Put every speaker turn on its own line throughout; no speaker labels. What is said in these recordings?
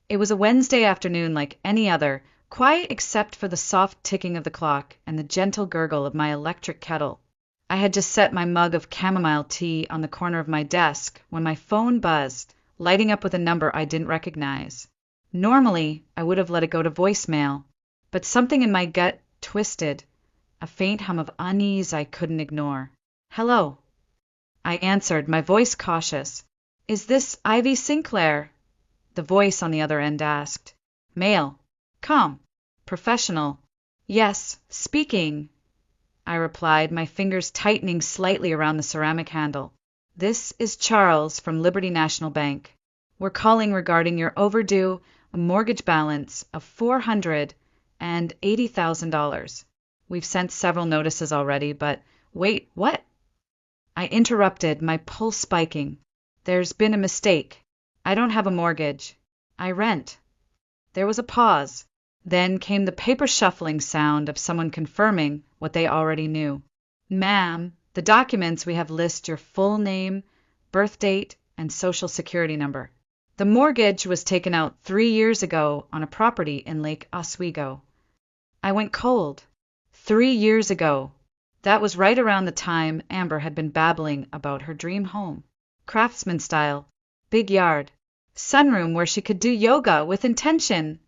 It was a Wednesday afternoon like any other, quiet except for the soft ticking of the clock and the gentle gurgle of my electric kettle. I had just set my mug of chamomile tea on the corner of my desk when my phone buzzed, lighting up with a number I didn't recognize. Normally, I would have let it go to voicemail, but something in my gut twisted, a faint hum of unease I couldn't ignore. "Hello." I answered, my voice cautious. "Is this Ivy Sinclair?" The voice on the other end asked. "Male. Calm. Professional." "Yes, speaking," I replied, my fingers tightening slightly around the ceramic handle. "This is Charles from Liberty National Bank. We're calling regarding your overdue mortgage balance of $480,000. We've sent several notices already, but wait, what?" I interrupted, my pulse spiking. "There's been a mistake. I don't have a mortgage. I rent." There was a pause. Then came the paper shuffling sound of someone confirming what they already knew. "Ma'am, the documents we have list your full name, birth date, and social security number. The mortgage was taken out 3 years ago on a property in Lake Oswego." I went cold. 3 years ago. That was right around the time Amber had been babbling about her dream home. Craftsman style, big yard, sunroom where she could do yoga with intention,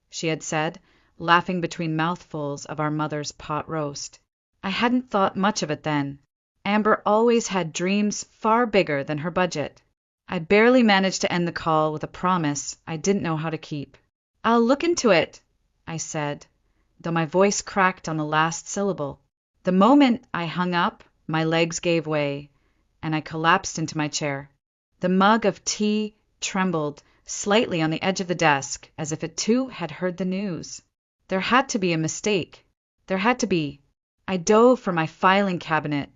she had said, laughing between mouthfuls of our mother's pot roast. I hadn't thought much of it then. Amber always had dreams far bigger than her budget. I barely managed to end the call with a promise I didn't know how to keep. "I'll look into it," I said, though my voice cracked on the last syllable. The moment I hung up, my legs gave way, and I collapsed into my chair. The mug of tea trembled slightly on the edge of the desk, as if it too had heard the news. There had to be a mistake. There had to be. I dove for my filing cabinet,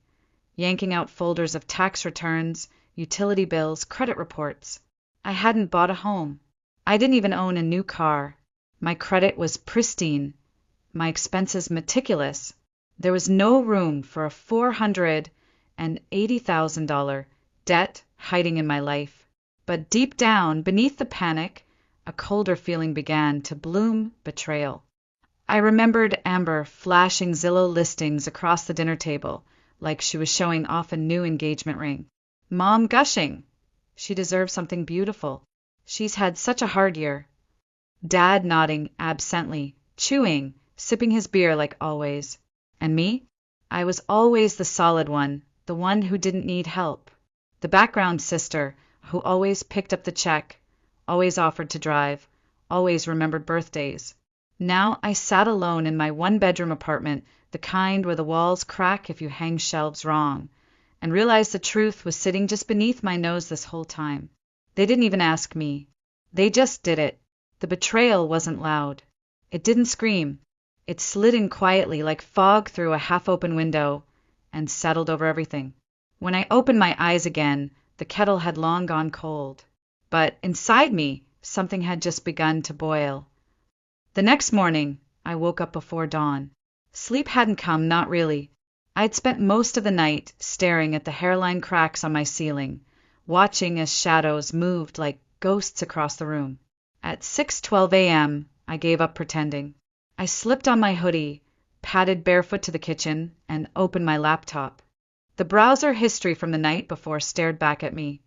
yanking out folders of tax returns, utility bills, credit reports. I hadn't bought a home. I didn't even own a new car. My credit was pristine, my expenses meticulous. There was no room for a $480,000 debt hiding in my life. But deep down, beneath the panic, a colder feeling began to bloom betrayal. I remembered Amber flashing Zillow listings across the dinner table, like she was showing off a new engagement ring. Mom gushing. She deserves something beautiful. She's had such a hard year. Dad nodding absently, chewing, sipping his beer like always. And me? I was always the solid one, the one who didn't need help. The background sister who always picked up the check, always offered to drive, always remembered birthdays. Now I sat alone in my one-bedroom apartment, the kind where the walls crack if you hang shelves wrong, and realized the truth was sitting just beneath my nose this whole time. They didn't even ask me. They just did it. The betrayal wasn't loud. It didn't scream. It slid in quietly like fog through a half-open window and settled over everything. When I opened my eyes again, the kettle had long gone cold. But inside me, something had just begun to boil. The next morning, I woke up before dawn. Sleep hadn't come, not really. I'd spent most of the night staring at the hairline cracks on my ceiling, watching as shadows moved like ghosts across the room. At 6:12 a.m., I gave up pretending. I slipped on my hoodie, padded barefoot to the kitchen, and opened my laptop. The browser history from the night before stared back at me.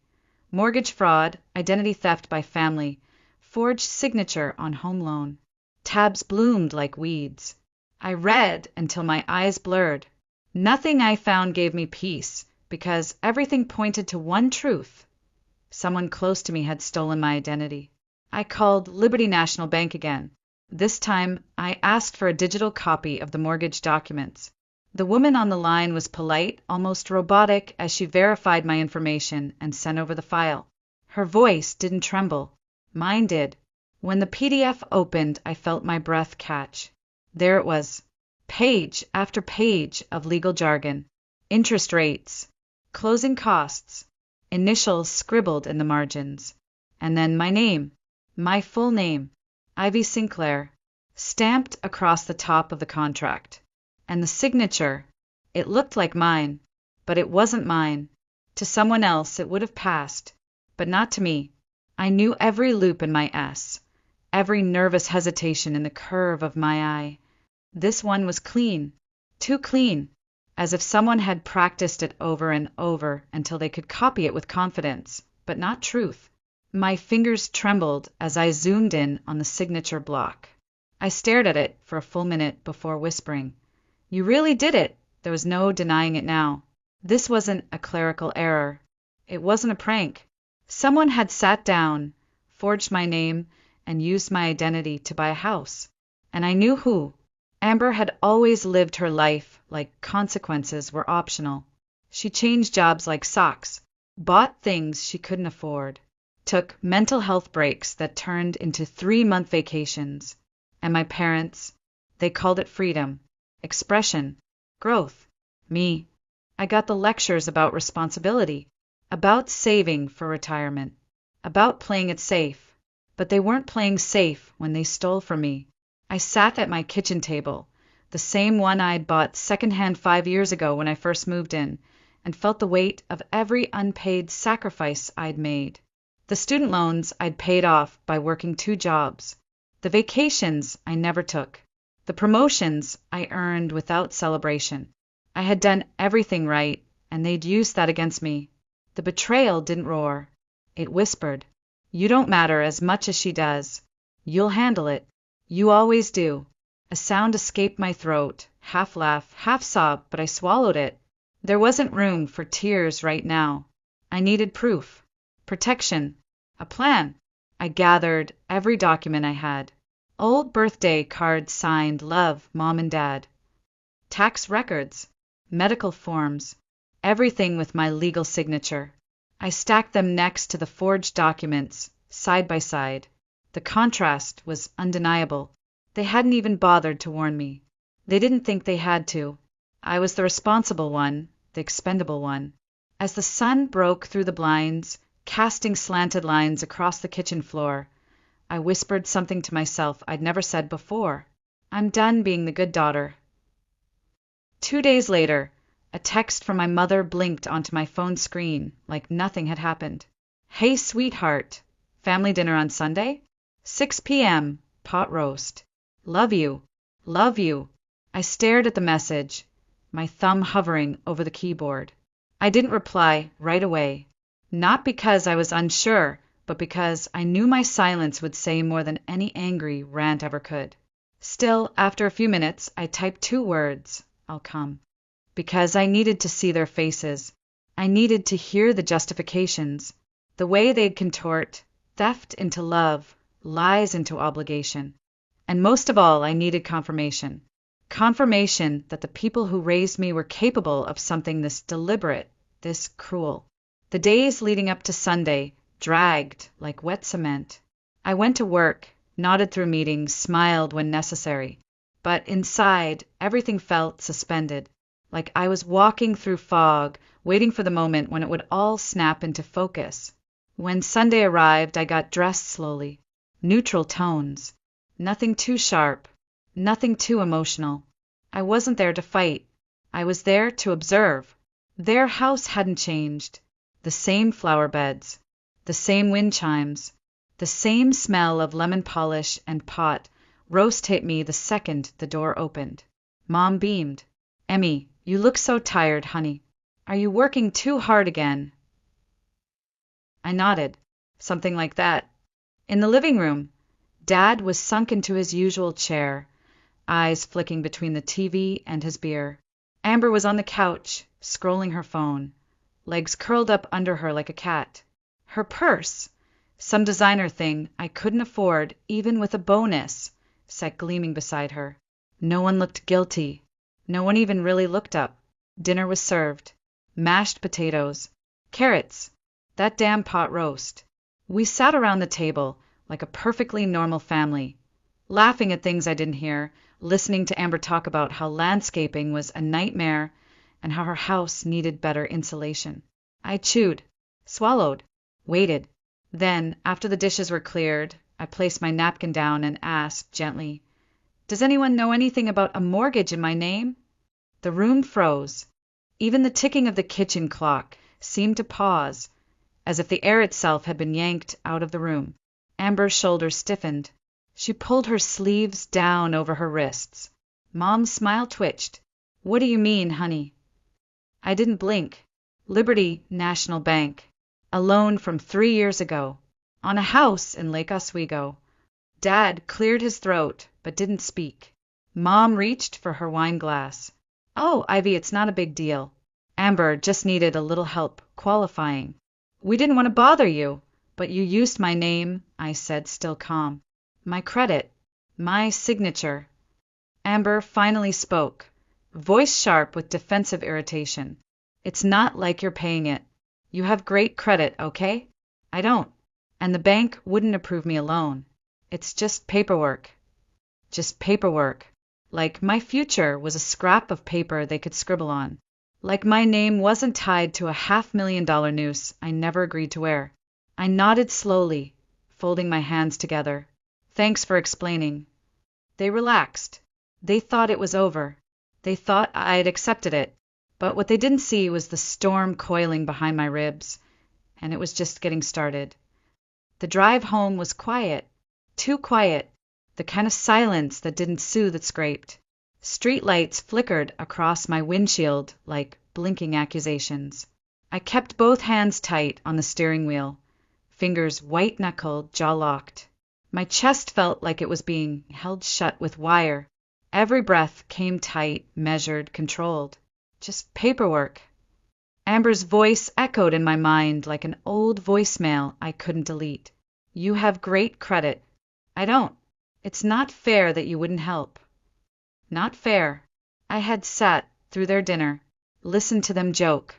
Mortgage fraud, identity theft by family, forged signature on home loan. Tabs bloomed like weeds. I read until my eyes blurred. Nothing I found gave me peace, because everything pointed to one truth. Someone close to me had stolen my identity. I called Liberty National Bank again. This time, I asked for a digital copy of the mortgage documents. The woman on the line was polite, almost robotic, as she verified my information and sent over the file. Her voice didn't tremble. Mine did. When the PDF opened, I felt my breath catch. There it was. Page after page of legal jargon. Interest rates. Closing costs. Initials scribbled in the margins. And then my name. My full name. Ivy Sinclair, stamped across the top of the contract. And the signature, it looked like mine, but it wasn't mine. To someone else it would have passed, but not to me. I knew every loop in my S, every nervous hesitation in the curve of my eye. This one was clean, too clean, as if someone had practiced it over and over until they could copy it with confidence, but not truth. My fingers trembled as I zoomed in on the signature block. I stared at it for a full minute before whispering, "You really did it!" There was no denying it now. This wasn't a clerical error. It wasn't a prank. Someone had sat down, forged my name, and used my identity to buy a house. And I knew who. Amber had always lived her life like consequences were optional. She changed jobs like socks, bought things she couldn't afford, took mental health breaks that turned into 3-month vacations. And my parents, they called it freedom, expression, growth. Me, I got the lectures about responsibility, about saving for retirement, about playing it safe. But they weren't playing safe when they stole from me. I sat at my kitchen table, the same one I'd bought secondhand 5 years ago when I first moved in, and felt the weight of every unpaid sacrifice I'd made. The student loans I'd paid off by working 2 jobs. The vacations I never took. The promotions I earned without celebration. I had done everything right, and they'd used that against me. The betrayal didn't roar. It whispered, "You don't matter as much as she does. You'll handle it. You always do." A sound escaped my throat, half laugh, half sob, but I swallowed it. There wasn't room for tears right now. I needed proof, protection, a plan. I gathered every document I had. Old birthday cards signed Love, Mom and Dad. Tax records, medical forms, everything with my legal signature. I stacked them next to the forged documents, side by side. The contrast was undeniable. They hadn't even bothered to warn me. They didn't think they had to. I was the responsible one, the expendable one. As the sun broke through the blinds, casting slanted lines across the kitchen floor, I whispered something to myself I'd never said before. I'm done being the good daughter. 2 days later, a text from my mother blinked onto my phone screen like nothing had happened. "Hey, sweetheart. Family dinner on Sunday? 6 p.m. Pot roast. Love you. Love you." I stared at the message, my thumb hovering over the keyboard. I didn't reply right away. Not because I was unsure, but because I knew my silence would say more than any angry rant ever could. Still, after a few minutes, I typed 2 words, "I'll come." Because I needed to see their faces. I needed to hear the justifications, the way they'd contort theft into love, lies into obligation. And most of all, I needed confirmation. Confirmation that the people who raised me were capable of something this deliberate, this cruel. The days leading up to Sunday dragged like wet cement. I went to work, nodded through meetings, smiled when necessary. But inside, everything felt suspended, like I was walking through fog, waiting for the moment when it would all snap into focus. When Sunday arrived, I got dressed slowly. Neutral tones. Nothing too sharp. Nothing too emotional. I wasn't there to fight. I was there to observe. Their house hadn't changed. The same flower beds. The same wind chimes. The same smell of lemon polish and pot. Roast hit me the second the door opened. Mom beamed. "Emmy, you look so tired, honey. Are you working too hard again?" I nodded. Something like that. In the living room, Dad was sunk into his usual chair, eyes flicking between the TV and his beer. Amber was on the couch, scrolling her phone, legs curled up under her like a cat. Her purse, some designer thing I couldn't afford even with a bonus, sat gleaming beside her. No one looked guilty. No one even really looked up. Dinner was served. Mashed potatoes. Carrots. That damn pot roast. We sat around the table like a perfectly normal family, laughing at things I didn't hear, listening to Amber talk about how landscaping was a nightmare and how her house needed better insulation. I chewed, swallowed, waited. Then, after the dishes were cleared, I placed my napkin down and asked gently, "Does anyone know anything about a mortgage in my name?" The room froze. Even the ticking of the kitchen clock seemed to pause, as if the air itself had been yanked out of the room. Amber's shoulders stiffened. She pulled her sleeves down over her wrists. Mom's smile twitched. What do you mean, honey? I didn't blink. Liberty National Bank. A loan from 3 years ago. On a house in Lake Oswego. Dad cleared his throat, but didn't speak. Mom reached for her wine glass. Oh, Ivy, it's not a big deal. Amber just needed a little help qualifying. We didn't want to bother you, but you used my name, I said, still calm. My credit. My signature. Amber finally spoke, voice sharp with defensive irritation. It's not like you're paying it. You have great credit, okay? I don't. And the bank wouldn't approve me a loan. It's just paperwork. Just paperwork. Like my future was a scrap of paper they could scribble on. Like my name wasn't tied to a $500,000 noose I never agreed to wear. I nodded slowly, folding my hands together. Thanks for explaining. They relaxed. They thought it was over. They thought I'd accepted it. But what they didn't see was the storm coiling behind my ribs, and it was just getting started. The drive home was quiet. Too quiet. The kind of silence that didn't soothe, it scraped. Street lights flickered across my windshield like blinking accusations. I kept both hands tight on the steering wheel, fingers white-knuckled, jaw-locked. My chest felt like it was being held shut with wire. Every breath came tight, measured, controlled. Just paperwork. Amber's voice echoed in my mind like an old voicemail I couldn't delete. You have great credit. I don't. It's not fair that you wouldn't help. Not fair. I had sat through their dinner, listened to them joke,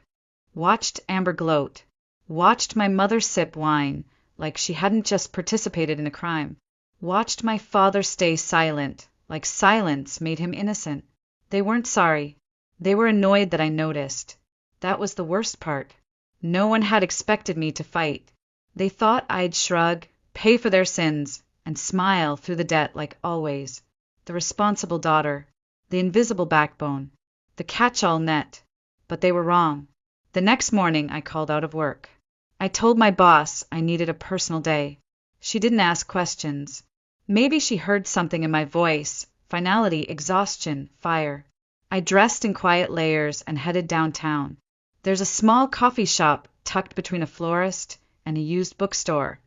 watched Amber gloat, watched my mother sip wine like she hadn't just participated in a crime, watched my father stay silent like silence made him innocent. They weren't sorry. They were annoyed that I noticed. That was the worst part. No one had expected me to fight. They thought I'd shrug, pay for their sins, and smile through the debt like always. The responsible daughter, the invisible backbone, the catch-all net. But they were wrong. The next morning I called out of work. I told my boss I needed a personal day. She didn't ask questions. Maybe she heard something in my voice, finality, exhaustion, fire. I dressed in quiet layers and headed downtown. There's a small coffee shop tucked between a florist and a used bookstore,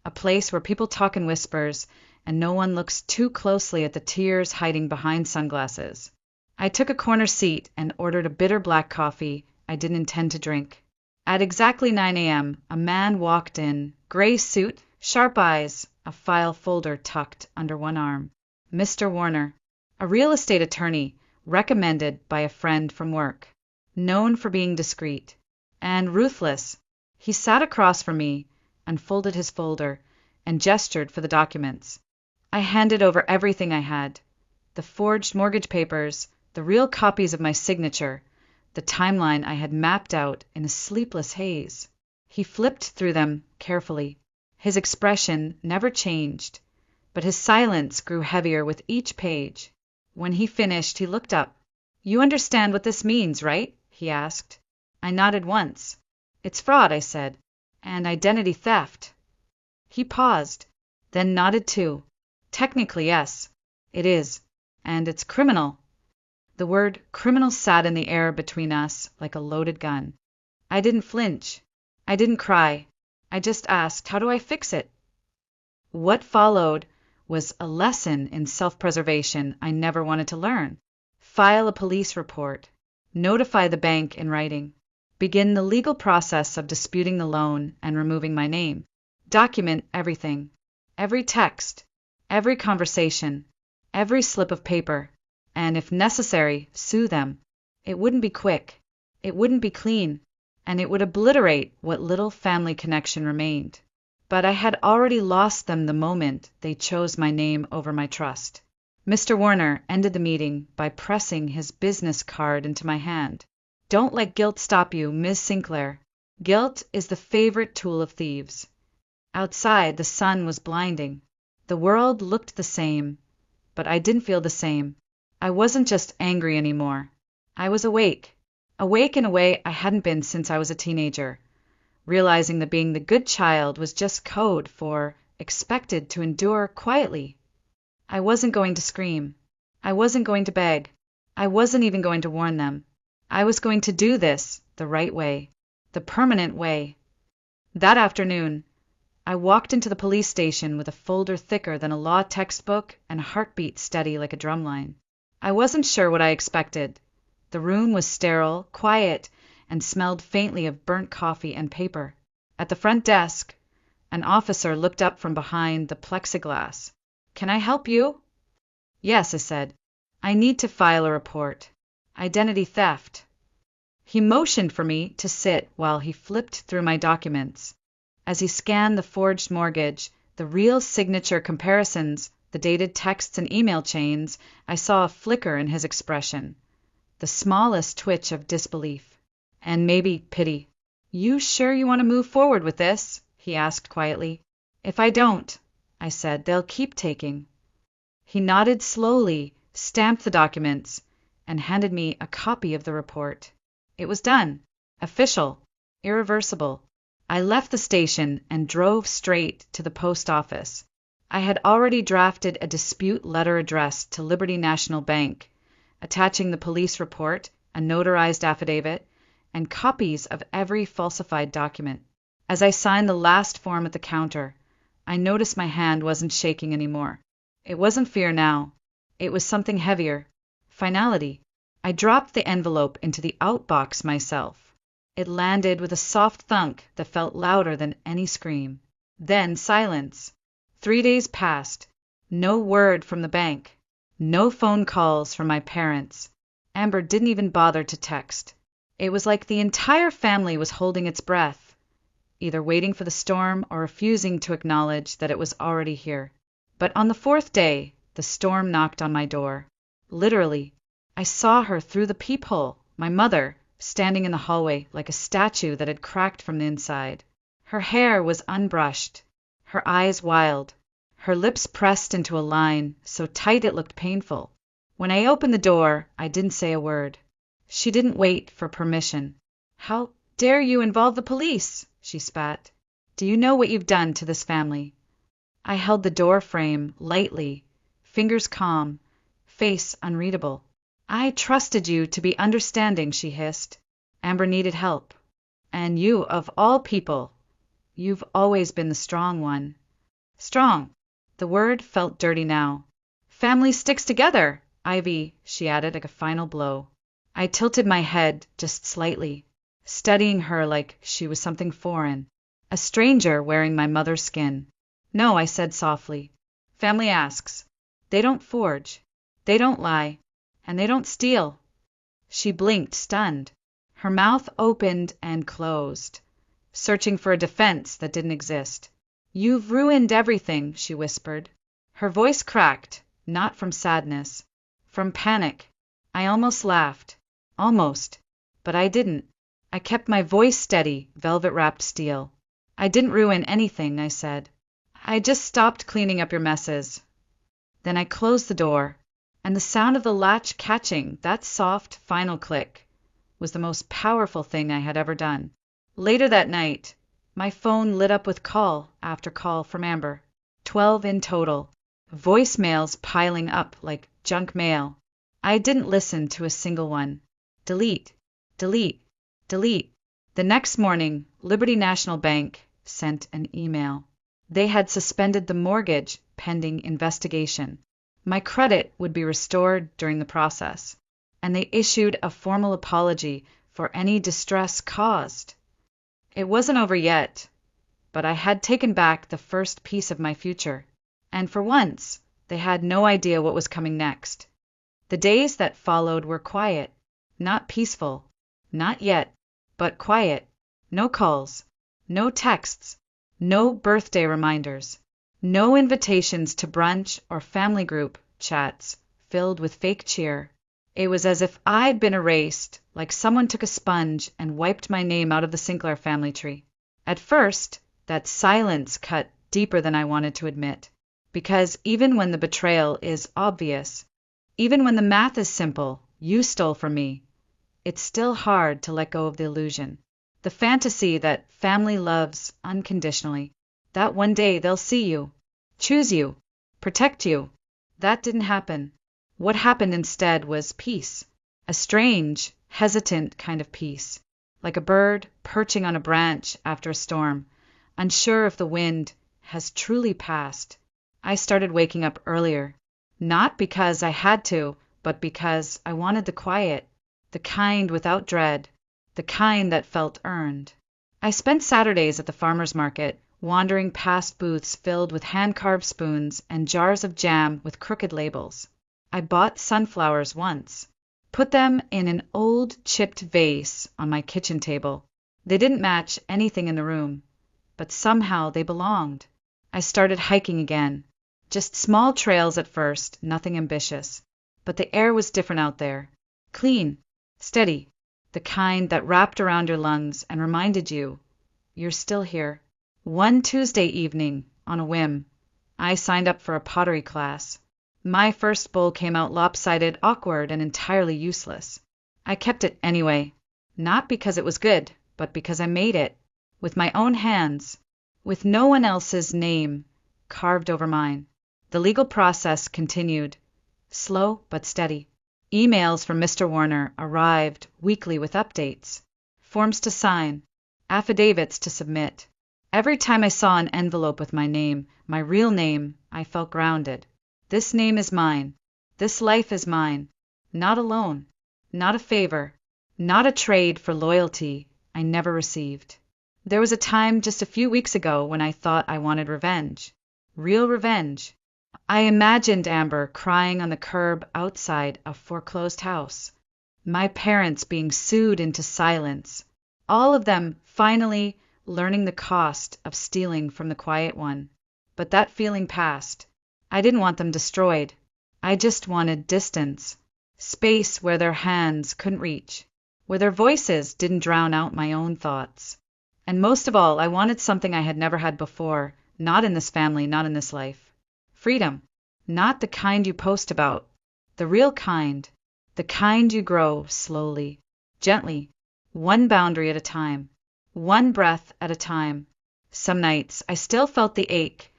a place where people talk in whispers and no one looks too closely at the tears hiding behind sunglasses. I took a corner seat and ordered a bitter black coffee I didn't intend to drink. At exactly 9 a.m., a man walked in, gray suit, sharp eyes, a file folder tucked under one arm. Mr. Warner, a real estate attorney, recommended by a friend from work, known for being discreet and ruthless. He sat across from me, unfolded his folder, and gestured for the documents. I handed over everything I had, the forged mortgage papers, the real copies of my signature, the timeline I had mapped out in a sleepless haze. He flipped through them carefully. His expression never changed, but his silence grew heavier with each page. When he finished, he looked up. You understand what this means, right? He asked. I nodded once. It's fraud, I said, and identity theft. He paused, then nodded too. Technically, yes, it is, and it's criminal. The word criminal sat in the air between us like a loaded gun. I didn't flinch. I didn't cry. I just asked, how do I fix it? What followed was a lesson in self-preservation I never wanted to learn. File a police report. Notify the bank in writing. Begin the legal process of disputing the loan and removing my name. Document everything. Every text. Every conversation. Every slip of paper. And if necessary, sue them. It wouldn't be quick. It wouldn't be clean. And it would obliterate what little family connection remained. But I had already lost them the moment they chose my name over my trust. Mr. Warner ended the meeting by pressing his business card into my hand. Don't let guilt stop you, Miss Sinclair. Guilt is the favorite tool of thieves. Outside, the sun was blinding. The world looked the same, but I didn't feel the same. I wasn't just angry anymore. I was awake. Awake in a way I hadn't been since I was a teenager. Realizing that being the good child was just code for expected to endure quietly. I wasn't going to scream. I wasn't going to beg. I wasn't even going to warn them. I was going to do this the right way, the permanent way. That afternoon, I walked into the police station with a folder thicker than a law textbook and a heartbeat steady like a drumline. I wasn't sure what I expected. The room was sterile, quiet, and smelled faintly of burnt coffee and paper. At the front desk, an officer looked up from behind the plexiglass. "Can I help you?" "Yes," I said. "I need to file a report. Identity theft." He motioned for me to sit while he flipped through my documents. As he scanned the forged mortgage, the real signature comparisons, the dated texts and email chains, I saw a flicker in his expression, the smallest twitch of disbelief, and maybe pity. "You sure you want to move forward with this?" he asked quietly. "If I don't," I said, "they'll keep taking." He nodded slowly, stamped the documents, and handed me a copy of the report. It was done. Official. Irreversible. I left the station and drove straight to the post office. I had already drafted a dispute letter addressed to Liberty National Bank, attaching the police report, a notarized affidavit, and copies of every falsified document. As I signed the last form at the counter, I noticed my hand wasn't shaking anymore. It wasn't fear now. It was something heavier. Finality. I dropped the envelope into the outbox myself. It landed with a soft thunk that felt louder than any scream. Then silence. 3 days passed. No word from the bank. No phone calls from my parents. Amber didn't even bother to text. It was like the entire family was holding its breath, either waiting for the storm or refusing to acknowledge that it was already here. But on the 4th day, the storm knocked on my door. Literally. I saw her through the peephole, my mother, standing in the hallway like a statue that had cracked from the inside. Her hair was unbrushed, her eyes wild, her lips pressed into a line so tight it looked painful. When I opened the door, I didn't say a word. She didn't wait for permission. "How dare you involve the police?" she spat. "Do you know what you've done to this family?" I held the door frame lightly, fingers calm, face unreadable. "I trusted you to be understanding," she hissed. "Amber needed help. And you, of all people, you've always been the strong one." Strong. The word felt dirty now. "Family sticks together, Ivy," she added like a final blow. I tilted my head just slightly, studying her like she was something foreign, a stranger wearing my mother's skin. "No," I said softly. "Family asks. They don't forge. They don't lie. And they don't steal." She blinked, stunned. Her mouth opened and closed, searching for a defense that didn't exist. "You've ruined everything," she whispered. Her voice cracked, not from sadness, from panic. I almost laughed. Almost. But I didn't. I kept my voice steady, velvet-wrapped steel. "I didn't ruin anything," I said. "I just stopped cleaning up your messes." Then I closed the door, and the sound of the latch catching, that soft, final click, was the most powerful thing I had ever done. Later that night, my phone lit up with call after call from Amber. 12 in total. Voicemails piling up like junk mail. I didn't listen to a single one. Delete, delete, delete. The next morning, Liberty National Bank sent an email. They had suspended the mortgage pending investigation. My credit would be restored during the process, and they issued a formal apology for any distress caused. It wasn't over yet, but I had taken back the first piece of my future, and for once, they had no idea what was coming next. The days that followed were quiet, not peaceful, not yet, but quiet. No calls, no texts, no birthday reminders, no invitations to brunch or family group chats filled with fake cheer. It was as if I'd been erased, like someone took a sponge and wiped my name out of the Sinclair family tree. At first, that silence cut deeper than I wanted to admit, because even when the betrayal is obvious, even when the math is simple, you stole from me, it's still hard to let go of the illusion. The fantasy that family loves unconditionally, that one day they'll see you, choose you, protect you, That didn't happen. What happened instead was peace. A strange, hesitant kind of peace. Like a bird perching on a branch after a storm, unsure if the wind has truly passed. I started waking up earlier. Not because I had to, but because I wanted the quiet. The kind without dread. The kind that felt earned. I spent Saturdays at the farmer's market, wandering past booths filled with hand-carved spoons and jars of jam with crooked labels. I bought sunflowers once, put them in an old chipped vase on my kitchen table. They didn't match anything in the room, but somehow they belonged. I started hiking again. Just small trails at first, nothing ambitious. But the air was different out there. Clean, steady, the kind that wrapped around your lungs and reminded you, you're still here. One Tuesday evening, on a whim, I signed up for a pottery class. My first bowl came out lopsided, awkward, and entirely useless. I kept it anyway, not because it was good, but because I made it, with my own hands, with no one else's name carved over mine. The legal process continued, slow but steady. Emails from Mr. Warner arrived weekly with updates, forms to sign, affidavits to submit. Every time I saw an envelope with my name, my real name, I felt grounded. This name is mine. This life is mine. Not a loan, not a favor, not a trade for loyalty I never received. There was a time just a few weeks ago when I thought I wanted revenge. Real revenge. I imagined Amber crying on the curb outside a foreclosed house. My parents being sued into silence. All of them finally learning the cost of stealing from the quiet one. But that feeling passed. I didn't want them destroyed. I just wanted distance. Space where their hands couldn't reach. Where their voices didn't drown out my own thoughts. And most of all, I wanted something I had never had before, not in this family, not in this life. Freedom. Not the kind you post about. The real kind. The kind you grow slowly, gently, one boundary at a time, one breath at a time. Some nights I still felt the ache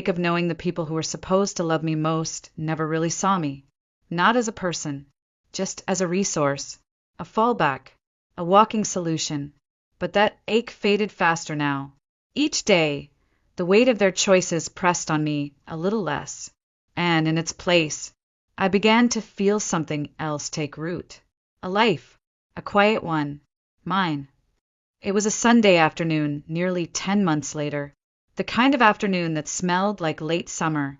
of knowing the people who were supposed to love me most never really saw me. Not as a person, just as a resource, a fallback, a walking solution. But that ache faded faster now. Each day, the weight of their choices pressed on me a little less, and in its place, I began to feel something else take root. A life, a quiet one, mine. It was a Sunday afternoon, nearly 10 months later, the kind of afternoon that smelled like late summer,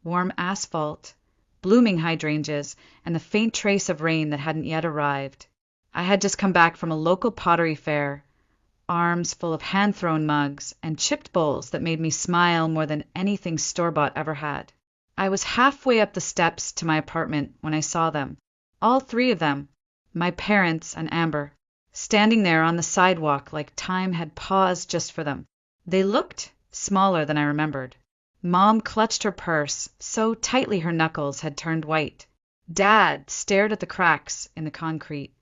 warm asphalt, blooming hydrangeas, and the faint trace of rain that hadn't yet arrived. I had just come back from a local pottery fair, arms full of hand-thrown mugs and chipped bowls that made me smile more than anything store-bought ever had. I was halfway up the steps to my apartment when I saw them, all three of them, my parents and Amber, standing there on the sidewalk like time had paused just for them. They looked smaller than I remembered. Mom clutched her purse so tightly her knuckles had turned white. Dad stared at the cracks in the concrete.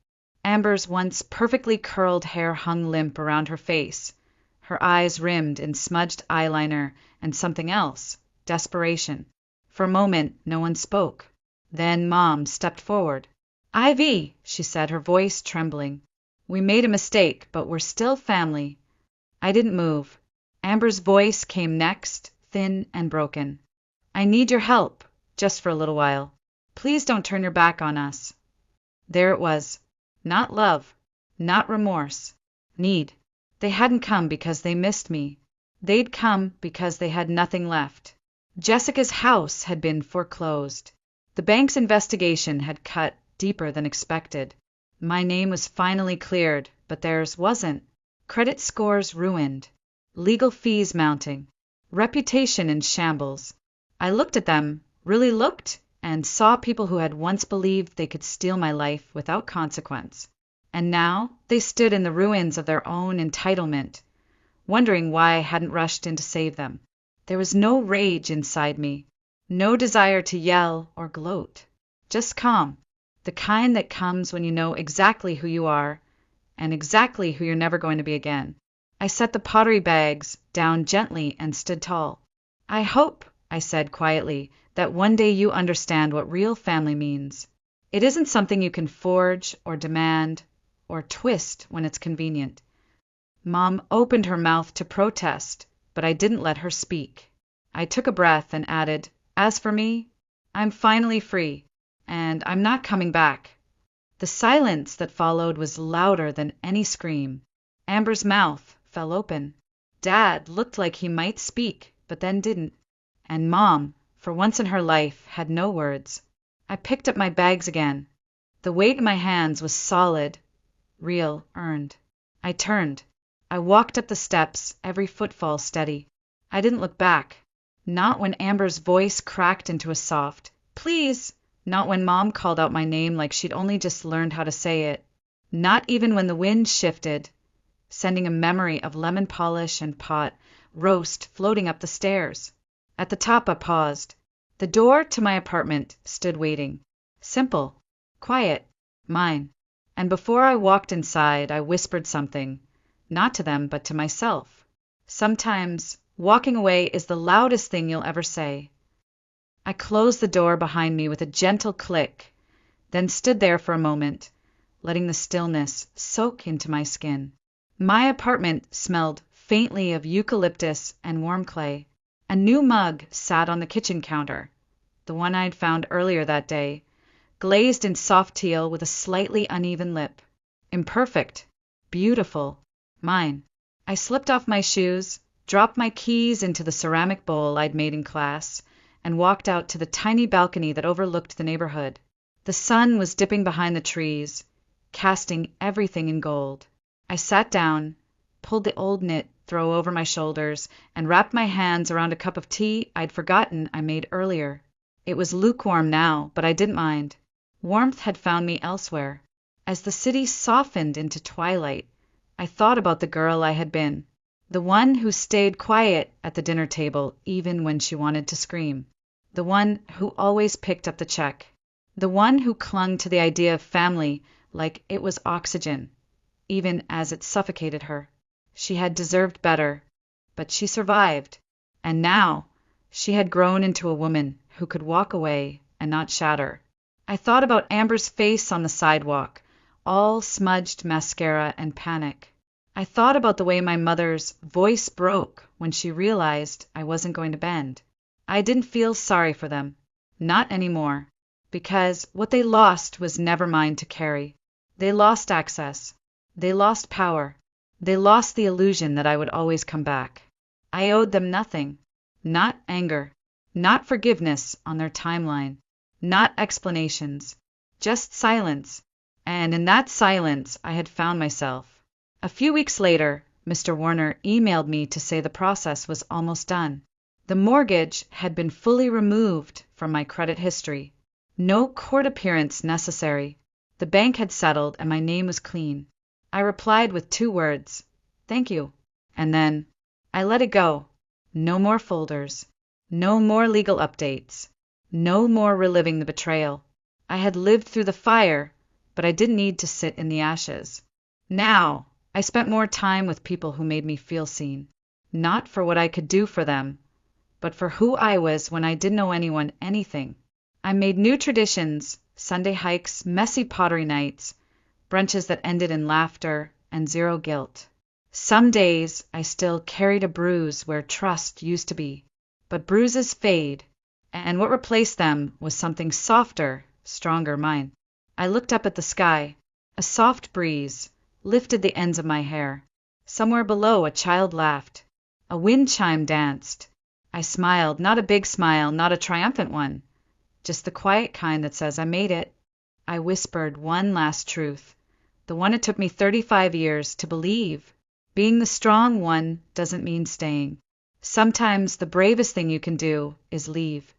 Amber's once perfectly curled hair hung limp around her face, her eyes rimmed in smudged eyeliner and something else, desperation. For a moment, no one spoke. Then Mom stepped forward. "Ivy," she said, her voice trembling. "We made a mistake, but we're still family." I didn't move. Amber's voice came next, thin and broken. "I need your help, just for a little while. Please don't turn your back on us." There it was. Not love, not remorse. Need. They hadn't come because they missed me. They'd come because they had nothing left. Jessica's house had been foreclosed. The bank's investigation had cut deeper than expected. My name was finally cleared, but theirs wasn't. Credit scores ruined. Legal fees mounting. Reputation in shambles. I looked at them, really looked, and saw people who had once believed they could steal my life without consequence. And now they stood in the ruins of their own entitlement, wondering why I hadn't rushed in to save them. There was no rage inside me, no desire to yell or gloat, just calm, the kind that comes when you know exactly who you are and exactly who you're never going to be again. I set the pottery bags down gently and stood tall. "I hope I said quietly, that one day you understand what real family means. It isn't something you can forge or demand or twist when it's convenient. Mom opened her mouth to protest, but I didn't let her speak. I took a breath and added, as for me, I'm finally free, and I'm not coming back. The silence that followed was louder than any scream. Amber's mouth fell open. Dad looked like he might speak, but then didn't. And Mom, for once in her life, had no words. I picked up my bags again. The weight in my hands was solid, real, earned. I turned. I walked up the steps, every footfall steady. I didn't look back. Not when Amber's voice cracked into a soft, "Please!" Not when Mom called out my name like she'd only just learned how to say it. Not even when the wind shifted, sending a memory of lemon polish and pot roast floating up the stairs. At the top I paused. The door to my apartment stood waiting. Simple, quiet, mine. And before I walked inside, I whispered something, not to them, but to myself. Sometimes walking away is the loudest thing you'll ever say. I closed the door behind me with a gentle click, then stood there for a moment, letting the stillness soak into my skin. My apartment smelled faintly of eucalyptus and warm clay. A new mug sat on the kitchen counter, the one I'd found earlier that day, glazed in soft teal with a slightly uneven lip. Imperfect, beautiful, mine. I slipped off my shoes, dropped my keys into the ceramic bowl I'd made in class, and walked out to the tiny balcony that overlooked the neighborhood. The sun was dipping behind the trees, casting everything in gold. I sat down, pulled the old knit throw over my shoulders, and wrapped my hands around a cup of tea I'd forgotten I made earlier. It was lukewarm now, but I didn't mind. Warmth had found me elsewhere. As the city softened into twilight, I thought about the girl I had been, the one who stayed quiet at the dinner table even when she wanted to scream, the one who always picked up the check, the one who clung to the idea of family like it was oxygen, even as it suffocated her. She had deserved better, but she survived, and now she had grown into a woman who could walk away and not shatter. I thought about Amber's face on the sidewalk, all smudged mascara and panic. I thought about the way my mother's voice broke when she realized I wasn't going to bend. I didn't feel sorry for them, not anymore, because what they lost was never mine to carry. They lost access. They lost power. They lost the illusion that I would always come back. I owed them nothing. Not anger. Not forgiveness on their timeline. Not explanations. Just silence. And in that silence, I had found myself. A few weeks later, Mr. Warner emailed me to say the process was almost done. The mortgage had been fully removed from my credit history. No court appearance necessary. The bank had settled and my name was clean. I replied with 2 words, "Thank you." And then I let it go. No more folders. No more legal updates. No more reliving the betrayal. I had lived through the fire, but I didn't need to sit in the ashes. Now, I spent more time with people who made me feel seen. Not for what I could do for them, but for who I was when I didn't owe anyone anything. I made new traditions, Sunday hikes, messy pottery nights, brunches that ended in laughter and 0 guilt. Some days I still carried a bruise where trust used to be, but bruises fade, and what replaced them was something softer, stronger, mine. I looked up at the sky. A soft breeze lifted the ends of my hair. Somewhere below, a child laughed. A wind chime danced. I smiled, not a big smile, not a triumphant one, just the quiet kind that says, "I made it." I whispered one last truth, the one it took me 35 years to believe. Being the strong one doesn't mean staying. Sometimes the bravest thing you can do is leave.